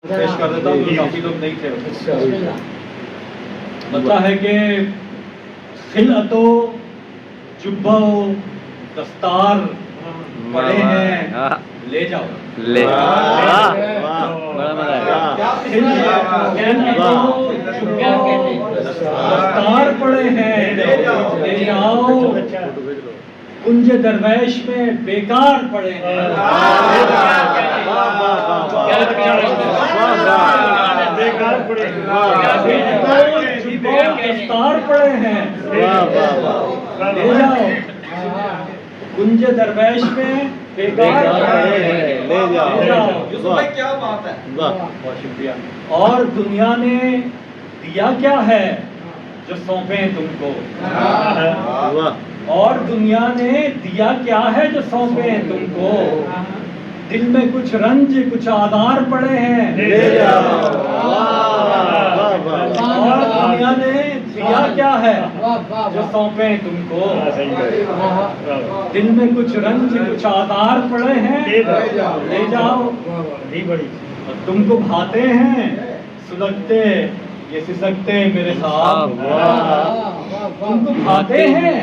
پیش کر دیتا ہوں کہ کافی لوگ نہیں تھے. بتا ہے کہ خلعت و جبہ و دستار پڑے ہیں لے جاؤ. بڑا مزہ ہے. دستار پڑے ہیں لے جاؤ. کنج درویش میں بیکار پڑے ہیں. دستار پڑے ہیں لے جاؤ. کنج درویش میں بیکار پڑے ہیں لے جاؤ. کیا بات ہے. بہت شکریہ. اور دنیا نے دیا کیا ہے جو سونپیں تم کو. اور دنیا نے دیا کیا ہے جو سونپیں تم کو. دل میں کچھ رنج کچھ آزار پڑے ہیں لے جاؤ. اور دنیا نے دیا کیا ہے جو سونپیں تم کو. دل میں کچھ رنج کچھ آزار پڑے ہیں لے جاؤ. اور تم کو بھاتے ہیں سلگتے یہ سسکتے میرے خواب. تم کو بھاتے ہیں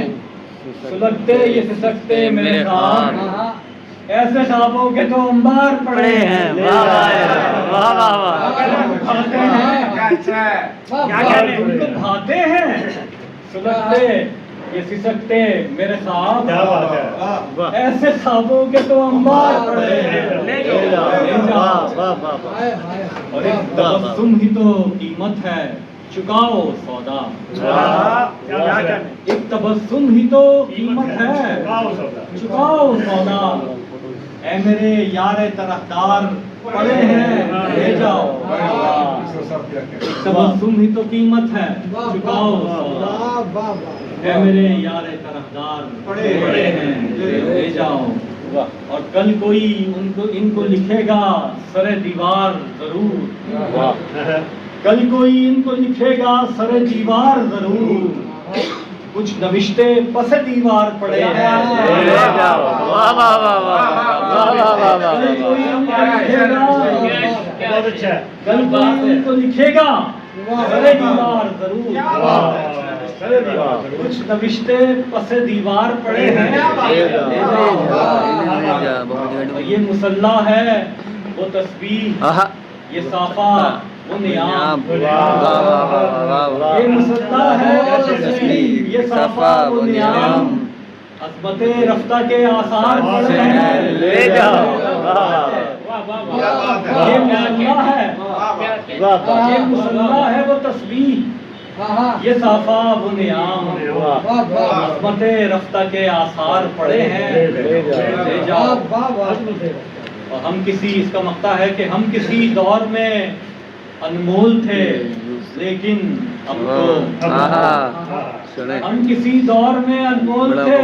سلگتے یہ سسکتے میرے خواب. ایسے خوابوں کے تو انبار پڑے ہیں. تم کو بھاتے ہیں سلگتے یہ سسکتے میرے خواب. ایسے خوابوں کے تو انبار پڑے ہیں لے جاؤ. اور ایک تبسم ہی تو قیمت ہے چکاؤ سودا. ایک تبسم ہی تو قیمت ہے چکاؤ سودا. اے میرے یار طرفدار پڑے ہیں لے جاؤ. ایک تبسم ہی تو قیمت ہے چکاؤ سودا. اے میرے یار طرفدار پڑے ہیں لے جاؤ. اور کل کوئی ان کو لکھے گا سر دیوار ضرور. کل کوئی ان کو لکھے گا سر دیوار ضرور. کچھ نوشتے پس دیوار پڑے ہیں لے جاؤ. کل کوئی ان کو لکھے گا سر دیوار ضرور. کچھ نوشتے پس دیوار پڑے ہیں لے جاؤ. یہ مسلح ہے وہ تسبیح یہ صافہ وہ نیام. یہ مسلح ہے وہ تسبیح یہ صافہ وہ نیام. عظمت رفتہ کے آثار پڑے ہیں لے جاؤ. یہ مسلح ہے یہ مسلح ہے وہ تسبیح یہ صافہ وہ نیام. عظمت رفتہ کے آثار پڑے ہیں لے جاؤ. اور ہم کسی اس کا مقطع ہے کہ ہم کسی دور میں انمول تھے لیکن اب تو ہم کسی دور میں انمول تھے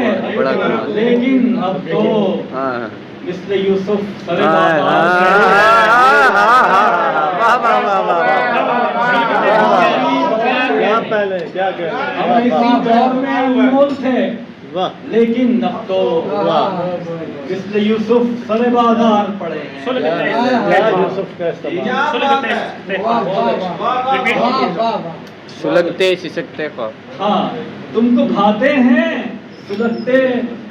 لیکن اب تو مثل یوسف سر ہم کسی دور میں انمول تھے لیکن اب تو مثل یوسف سر بازار پڑے ہیں. سلگتے سسکتے کو. ہاں تم کو بھاتے ہیں سلگتے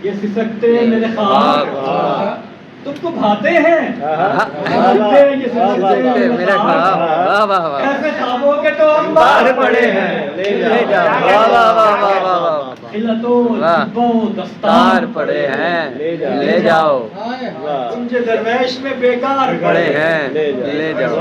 یہ سسکتے میرے خواب. تم کو بھاتے ہیں سلگتے یہ سسکتے میرے خواب. ایسے خوابوں کے تو انبار پڑے ہیں لے جاؤ. خلعت و جبہ و دستار پڑے ہیں لے جاؤ. کنج درویش میں بیکار پڑے ہیں لے جاؤ.